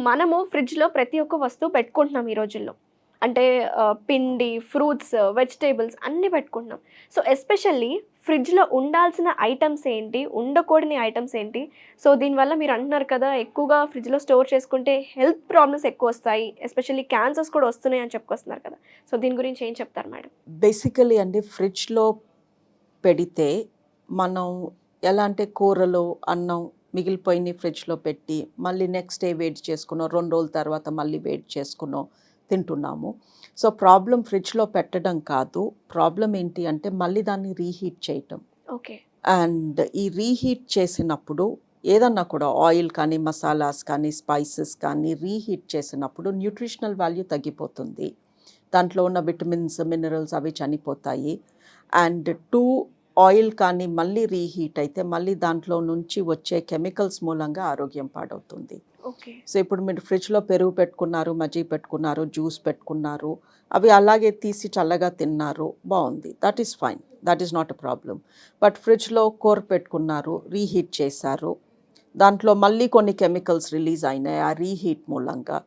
మనము ఫ్రిడ్జ్‌లో ప్రతి ఒక్క వస్తువు పెట్టుకుంటున్నాం ఈ రోజుల్లో. అంటే పిండి, ఫ్రూట్స్, వెజిటబుల్స్ అన్నీ పెట్టుకుంటున్నాం. సో, ఎస్పెషల్లీ ఫ్రిడ్జ్‌లో ఉండాల్సిన ఐటెమ్స్ ఏంటి? ఉండకూడని ఐటెమ్స్ ఏంటి? సో, దీనివల్ల మీరు అంటున్నారు కదా! ఎక్కువగా ఫ్రిడ్జ్‌లో స్టోర్ చేసుకుంటే హెల్త్ ప్రాబ్లమ్స్ ఎక్కువొస్తాయి. ఎస్పెషల్లీ క్యాన్సర్స్ కూడా వస్తున్నాయి అని చెప్పుకొస్తున్నారు కదా! సో, దీని గురించి ఏం చెప్తారు మేడం? బేసికలీ అండి ఫ్రిడ్జ్‌లో పెడితే మనం ఎలా అంటే కూరలు, అన్నం మిగిలిపోయినయి ఫ్రిడ్జ్‌లో పెట్టి మళ్ళీ నెక్స్ట్ డే వేడి చేసుకునో, 2 రోజుల తర్వాత మళ్ళీ వేడి చేసుకునో తింటున్నాము. సో, ప్రాబ్లమ్ ఫ్రిడ్జ్‌లో పెట్టడం కాదు. ప్రాబ్లమ్ ఏంటి అంటే మళ్ళీ దాన్ని రీహీట్ చేయటం. ఓకే. అండ్ ఈ రీహీట్ చేసినప్పుడు ఏదన్నా కూడా ఆయిల్ కానీ, మసాలాస్ కానీ, స్పైసెస్ కానీ రీహీట్ చేసినప్పుడు న్యూట్రిషనల్ వాల్యూ తగ్గిపోతుంది. దాంట్లో ఉన్న విటమిన్స్, మినరల్స్ అవి చనిపోతాయి. అండ్ ఆయిల్ కానీ మళ్ళీ రీహీట్ అయితే మళ్ళీ దాంట్లో నుంచి వచ్చే కెమికల్స్ మూలంగా ఆరోగ్యం పాడవుతుంది. ఓకే. సో, ఇప్పుడు మీరు ఫ్రిడ్జ్‌లో పెరుగు పెట్టుకున్నారు, మజ్జిగ పెట్టుకున్నారు, జ్యూస్ పెట్టుకున్నారు. అవి అలాగే తీసి చల్లగా తిన్నారు. బావుంది. That is fine. That is not a problem. But ఫ్రిడ్జ్‌లో కూర పెట్టుకున్నారు, రీహీట్ చేశారు. దాంట్లో మళ్ళీ కొన్ని కెమికల్స్ రిలీజ్ అయినాయి ఆ రీహీట్ మూలంగా.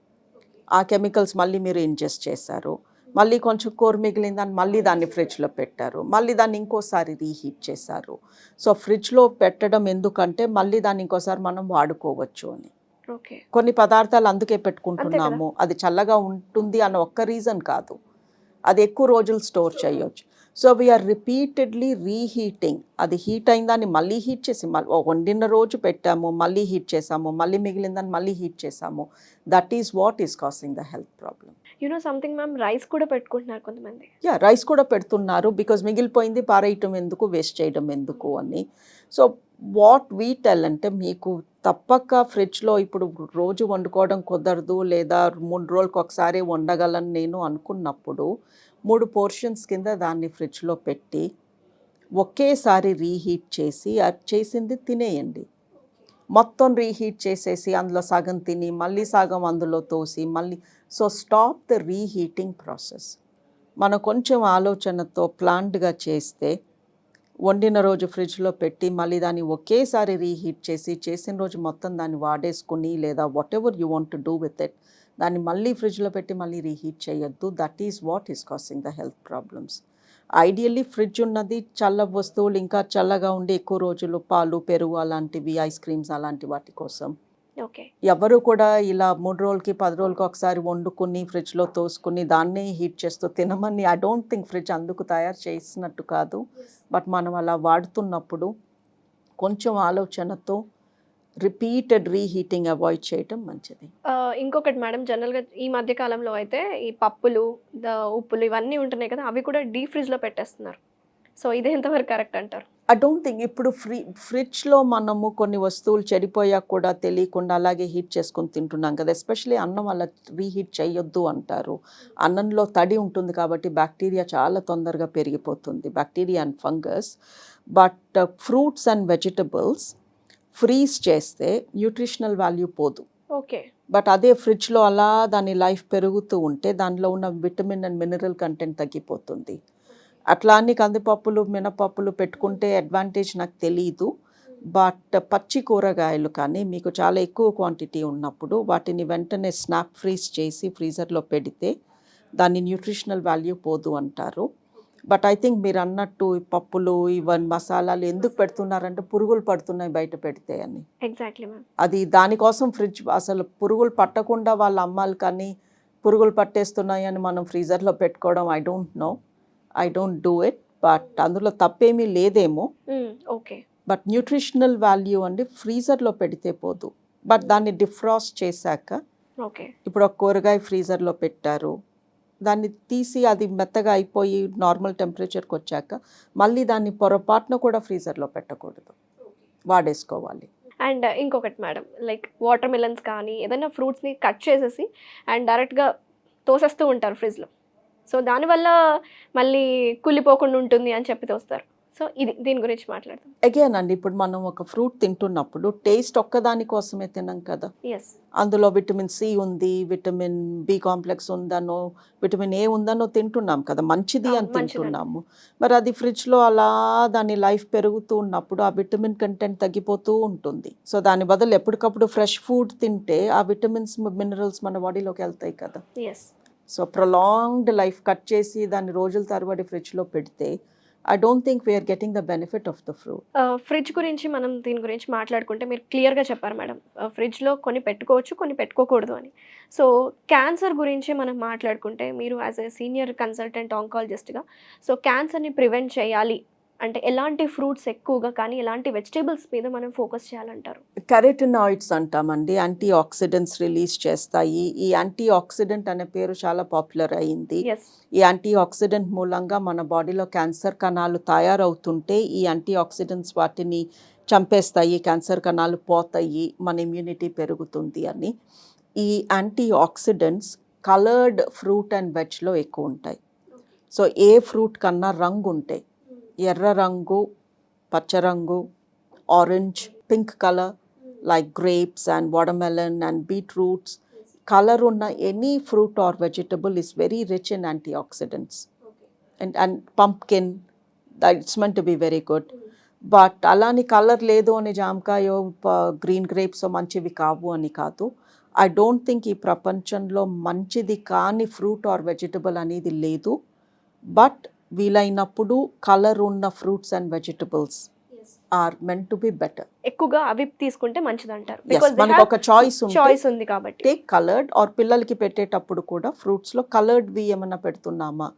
ఆ కెమికల్స్ మళ్ళీ మీరు ఇంజెస్ట్ చేశారు. మళ్ళీ కొంచెం కూర మిగిలిందని మళ్ళీ దాన్ని ఫ్రిడ్జ్‌లో పెట్టారు. మళ్ళీ దాన్ని ఇంకోసారి రీహీట్ చేశారు. సో, ఫ్రిడ్జ్‌లో పెట్టడం ఎందుకంటే మళ్ళీ దాన్ని ఇంకోసారి మనం వాడుకోవచ్చు అని. ఓకే. కొన్ని పదార్థాలు అందుకే అంతే కదా! పెట్టుకుంటున్నాము. అది చల్లగా ఉంటుంది అన్న ఒక్క రీజన్ కాదు. అది ఎక్కువ రోజులు స్టోర్ చేయొచ్చు. So, we are repeatedly reheating. అది హీట్ అయిన దాన్ని మళ్ళీ హీట్ చేసి వండిన రోజు పెట్టాము, మళ్ళీ హీట్ చేసాము, మళ్ళీ మిగిలిన దాన్ని మళ్ళీ హీట్ చేసాము. That is what is causing the health problem. You know something ma'am, rice కూడా పెట్టుకుంటున్నారు కొంతమంది. రైస్ కూడా పెడుతున్నారు. బికాజ్ మిగిలిపోయింది పారేయటం ఎందుకు, వేస్ట్ చేయడం ఎందుకు అని. సో, వాట్ వీ టెల్ అంటే మీకు తప్పక ఫ్రిడ్జ్‌లో ఇప్పుడు రోజు వండుకోవడం కుదరదు లేదా 3 రోజులకు ఒకసారి వండగలను నేను అనుకున్నప్పుడు 3 పోర్షన్స్ కింద దాన్ని ఫ్రిడ్జ్‌లో పెట్టి ఒకేసారి రీహీట్ చేసి అది చేసింది తినేయండి. మొత్తం రీహీట్ చేసేసి అందులో సగం తిని మళ్ళీ సగం అందులో తోసి మళ్ళీ so, stop the reheating process. మనం కొంచెం ఆలోచనతో ప్లాన్డ్‌గా చేస్తే వండిన రోజు ఫ్రిడ్జ్‌లో పెట్టి మళ్ళీ దాన్ని ఒకేసారి రీహీట్ చేసి చేసిన రోజు మొత్తం దాన్ని వాడేసుకుని లేదా whatever you want to do with it దాన్ని మళ్ళీ ఫ్రిడ్జ్‌లో పెట్టి మళ్ళీ రీహీట్ చేయొద్దు. That is what is causing the health problems. Ideally fridge ఉన్నది చల్ల వస్తువులు ఇంకా చల్లగా ఉండి ఎక్కువ రోజులు పాలు, పెరుగు అలాంటివి, ఐస్ క్రీమ్స్ అలాంటి వాటి కోసం. ఓకే. ఎవరు కూడా ఇలా 3 రోజులకి, 10 రోజులకి ఒకసారి వండుకుని ఫ్రిడ్జ్‌లో తోసుకుని దాన్నే హీట్ చేస్తూ తినమని ఐ డోంట్ థింక్ ఫ్రిడ్జ్ అందుకు తయారు చేసినట్టు కాదు. బట్ మనం అలా వాడుతున్నప్పుడు కొంచెం ఆలోచనతో రిపీటెడ్ రీహీటింగ్ అవాయిడ్ చేయటం మంచిది. ఇంకొకటి మేడం, జనరల్‌గా ఈ మధ్య కాలంలో అయితే ఈ పప్పులు, ఉప్పులు ఇవన్నీ ఉంటున్నాయి కదా! అవి కూడా డీప్ ఫ్రిడ్జ్‌లో పెట్టేస్తున్నారు. సో, ఇది ఎంతవరకు కరెక్ట్ అంటారు? ఐ డోంట్ థింక్ ఇప్పుడు ఫ్రిడ్జ్‌లో మనము కొన్ని వస్తువులు చెడిపోయాక కూడా తెలియకుండా అలాగే హీట్ చేసుకొని తింటున్నాం కదా! ఎస్పెషల్లీ అన్నం అలా రీహీట్ చేయొద్దు అంటారు. అన్నంలో తడి ఉంటుంది కాబట్టి బ్యాక్టీరియా చాలా తొందరగా పెరిగిపోతుంది. Bacteria and fungus. But fruits and vegetables freeze చేస్తే న్యూట్రిషనల్ వాల్యూ పోదు. ఓకే. బట్ అదే ఫ్రిడ్జ్‌లో అలా దాని లైఫ్ పెరుగుతూ ఉంటే దానిలో ఉన్న విటమిన్ అండ్ మినరల్ కంటెంట్ తగ్గిపోతుంది. అట్లా అని కందిపప్పులు, మినపప్పులు పెట్టుకుంటే అడ్వాంటేజ్ నాకు తెలీదు. బట్ పచ్చి కూరగాయలు కానీ మీకు చాలా ఎక్కువ క్వాంటిటీ ఉన్నప్పుడు వాటిని వెంటనే స్నాప్ ఫ్రీజ్ చేసి ఫ్రీజర్‌లో పెడితే దాని న్యూట్రిషనల్ వాల్యూ పోదు అంటారు. బట్ ఐ థింక్ మీరు అన్నట్టు ఈ పప్పులు, ఈవెన్ మసాలాలు ఎందుకు పెడుతున్నారంటే పురుగులు పడుతున్నాయి బయట పెడితే అని. Exactly ma'am. అది దానికోసం ఫ్రిడ్జ్ అసలు పురుగులు పట్టకుండా వాళ్ళు అమ్మాలి కానీ పురుగులు పట్టేస్తున్నాయి అని మనం ఫ్రీజర్‌లో పెట్టుకోవడం I don't do it. But అందులో తప్పేమీ లేదేమో. ఓకే. బట్ న్యూట్రిషనల్ వాల్యూ అండి ఫ్రీజర్‌లో పెడితే పోదు. బట్ దాన్ని డిఫ్రాస్ట్ చేశాక ఓకే. ఇప్పుడు ఒక కూరగాయ ఫ్రీజర్‌లో పెట్టారు. దాన్ని తీసి అది మెత్తగా అయిపోయి నార్మల్ టెంపరేచర్‌కి వచ్చాక మళ్ళీ దాన్ని పొరపాటున కూడా ఫ్రీజర్‌లో పెట్టకూడదు. వాడేసుకోవాలి. అండ్ ఇంకొకటి మేడం, లైక్ వాటర్ మిలన్స్ కానీ ఏదైనా ఫ్రూట్స్‌ని కట్ చేసేసి అండ్ డైరెక్ట్‌గా తోసేస్తూ ఉంటారు ఫ్రిడ్జ్‌లో. సో, దానివల్ల మళ్ళీ కుళ్ళిపోకుండా ఉంటుంది అని చెప్పి తోస్తారు. సో దీని గురించి మాట్లాడదాం. అగైన్ అండి, ఇప్పుడు మనం ఒక ఫ్రూట్ తింటున్నప్పుడు టేస్ట్ ఒక్కదాని కోసమే తినం కదా. ఎస్. అందులో విటమిన్ సి ఉంది, విటమిన్ బి కాంప్లెక్స్ ఉందనో, విటమిన్ ఏ ఉందనో తింటున్నాం కదా, మంచిది అని తింటున్నాము. మరి అది ఫ్రిడ్జ్లో అలా దాని లైఫ్ పెరుగుతూ ఉన్నప్పుడు ఆ విటమిన్ కంటెంట్ తగ్గిపోతూ ఉంటుంది. సో దాని బదులు ఎప్పటికప్పుడు ఫ్రెష్ ఫుడ్ తింటే ఆ విటమిన్స్ మినరల్స్ మన బాడీలోకి వెళ్తాయి కదా. Yes. So prolonged life cut చేసి దాన్ని రోజుల తరబడి ఫ్రిడ్జ్లో పెడితే I don't think we are getting the benefit of the fruit. Fridge గురించి మనం దీని గురించి మాట్లాడుకుంటే మీరు క్లియర్గా చెప్పారు మేడం, ఫ్రిడ్జ్లో కొన్ని పెట్టుకోవచ్చు, కొన్ని పెట్టుకోకూడదు అని. సో క్యాన్సర్ గురించి మనం మాట్లాడుకుంటే మీరు యాజ్ ఎ సీనియర్ కన్సల్టెంట్ ఆంకాలజిస్ట్గా సో క్యాన్సర్ని ప్రివెంట్ చేయాలి అంటే ఎలాంటి ఫ్రూట్స్ ఎక్కువగా కానీ ఎలాంటి వెజిటేబుల్స్ మీద మనం ఫోకస్ చేయాలంటారు? కెరటినాయిడ్స్ అంటామండి, యాంటీ ఆక్సిడెంట్స్ రిలీజ్ చేస్తాయి. ఈ యాంటీ ఆక్సిడెంట్ అనే పేరు చాలా పాపులర్ అయింది. ఎస్. ఈ యాంటీ ఆక్సిడెంట్ మూలంగా మన బాడీలో క్యాన్సర్ కణాలు తయారవుతుంటే ఈ యాంటీ ఆక్సిడెంట్స్ వాటిని చంపేస్తాయి, క్యాన్సర్ కణాలు పోతాయి, మన ఇమ్యూనిటీ పెరుగుతుంది అని. ఈ antioxidants coloured fruit and వెజ్లో ఎక్కువ ఉంటాయి. సో ఏ ఫ్రూట్ కన్నా రంగు ఉంటాయి, ఎర్ర రంగు, పచ్చ రంగు, orange, pink colour like grapes and watermelon and beetroots. Colour ఉన్న any fruit or vegetable is very rich in antioxidants. And pumpkin, that's meant to be very good. But అలాని కలర్ లేదు అని జామకాయో గ్రీన్ గ్రేప్స్ మంచివి కావు అని కాదు. I don't think ఈ ప్రపంచంలో మంచిది కాని ఫ్రూట్ ఆర్ వెజిటబుల్ అనేది లేదు. బట్ వీలైనప్పుడు కలర్ ఉన్న fruits and vegetables are meant to be better. ఎక్కువగా అవి తీసుకుంటే మంచిది అంటారు. మనకు ఒక చాయిస్ ఉంది కాబట్టి టేక్ కలర్డ్. ఆర్ పిల్లలకి పెట్టేటప్పుడు కూడా ఫ్రూట్స్ లో కలర్డ్ వి ఏమన్నా పెడుతున్నామా?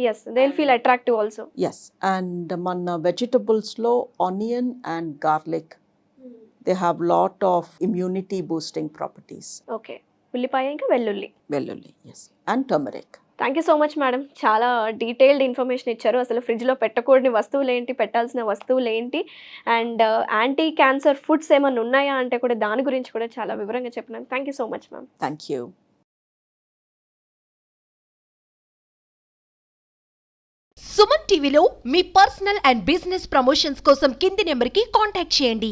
yes they'll feel attractive also. yes, and మన వెజిటబుల్స్ లో onion and garlic they have lot of immunity boosting properties. Okay, ఉల్లిపాయ ఇంకా వెల్లుల్లి. yes, and turmeric. Thank you so much madam, చాలా డీటెయిల్డ్ ఇన్ఫర్మేషన్ ఇచ్చారు. అసలు ఫ్రిడ్జ్లో పెట్టకూడని వస్తువులు ఏంటి, పెట్టాల్సిన వస్తువులు ఏంటి, అండ్ యాంటీ క్యాన్సర్ ఫుడ్స్ ఏమైనా ఉన్నాయా అంటే కూడా దాని గురించి కూడా చాలా వివరంగా చెప్పినాను. Thank you so much ma'am. Thank you. Suman టీవీలో మీ పర్సనల్ అండ్ బిజినెస్ ప్రమోషన్స్ కోసం కింది నెంబర్కి కాంటాక్ట్ చేయండి.